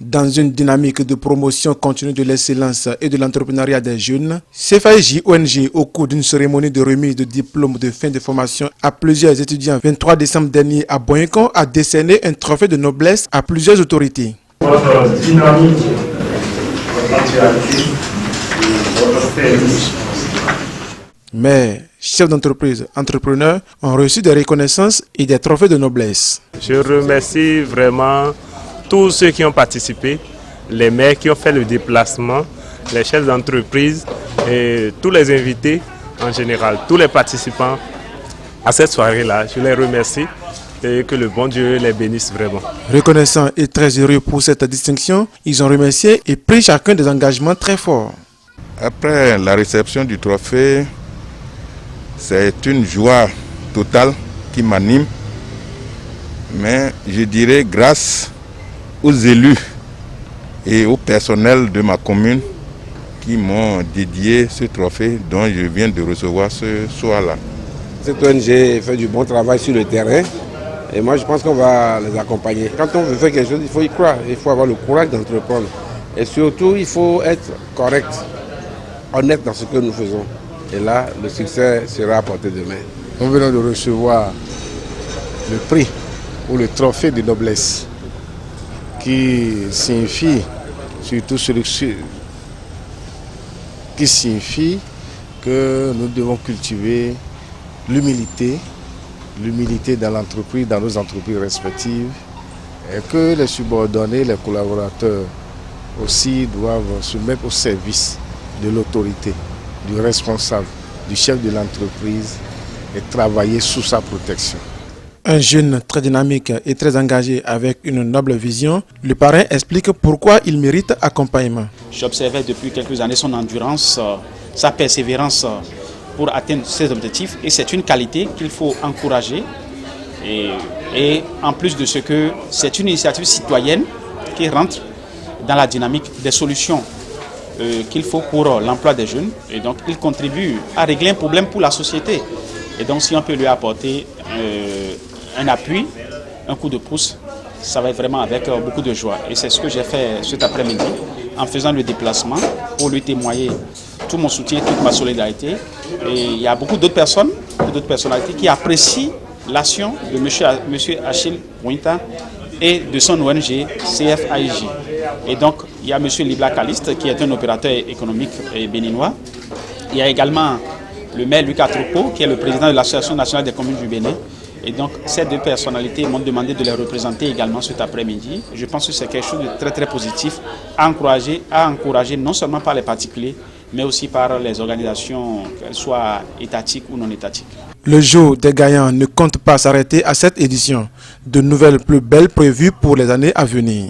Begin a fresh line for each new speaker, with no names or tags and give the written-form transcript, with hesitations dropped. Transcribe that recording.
Dans une dynamique de promotion continue de l'excellence et de l'entrepreneuriat des jeunes, CFAJ ONG, au cours d'une cérémonie de remise de diplôme de fin de formation à plusieurs étudiants, 23 décembre dernier à Boyenkon, a décerné un trophée de noblesse à plusieurs autorités.
Votre dynamique, votre actualité, votre service.
Mais chefs d'entreprise, entrepreneurs ont reçu des reconnaissances et des trophées de noblesse.
Je remercie vraiment tous ceux qui ont participé, les maires qui ont fait le déplacement, les chefs d'entreprise et tous les invités en général, tous les participants à cette soirée-là. Je les remercie et que le bon Dieu les bénisse vraiment.
Reconnaissants et très heureux pour cette distinction, ils ont remercié et pris chacun des engagements très forts.
Après la réception du trophée, c'est une joie totale qui m'anime, mais je dirais grâce aux élus et au personnel de ma commune qui m'ont dédié ce trophée dont je viens de recevoir ce soir-là.
Cette ONG fait du bon travail sur le terrain et moi je pense qu'on va les accompagner. Quand on veut faire quelque chose, il faut y croire, il faut avoir le courage d'entreprendre et surtout il faut être correct, honnête dans ce que nous faisons. Et là, le succès sera à portée de main.
Nous venons de recevoir le prix ou le trophée de noblesse qui signifie surtout que nous devons cultiver l'humilité dans l'entreprise, dans nos entreprises respectives, et que les subordonnés, les collaborateurs aussi doivent se mettre au service de l'autorité, du responsable, du chef de l'entreprise et travailler sous sa protection.
Un jeune très dynamique et très engagé avec une noble vision, le parrain explique pourquoi il mérite accompagnement.
J'observais depuis quelques années son endurance, sa persévérance pour atteindre ses objectifs et c'est une qualité qu'il faut encourager. Et en plus de ce que c'est une initiative citoyenne qui rentre dans la dynamique des solutions qu'il faut pour l'emploi des jeunes et donc il contribue à régler un problème pour la société. Et donc si on peut lui apporter un appui, un coup de pouce, ça va être vraiment avec beaucoup de joie. Et c'est ce que j'ai fait cet après-midi en faisant le déplacement pour lui témoigner tout mon soutien, toute ma solidarité. Et il y a beaucoup d'autres personnes, d'autres personnalités qui apprécient l'action de M. Achille Winta et de son ONG CFAJ. Et donc il y a M. Libla Caliste qui est un opérateur économique béninois. Il y a également le maire Lucas Troupeau qui est le président de l'Association nationale des communes du Bénin. Et donc ces deux personnalités m'ont demandé de les représenter également cet après-midi. Je pense que c'est quelque chose de très très positif à encourager non seulement par les particuliers, mais aussi par les organisations, qu'elles soient étatiques ou non étatiques.
Le jour des gagnants ne compte pas s'arrêter à cette édition. De nouvelles plus belles prévues pour les années à venir.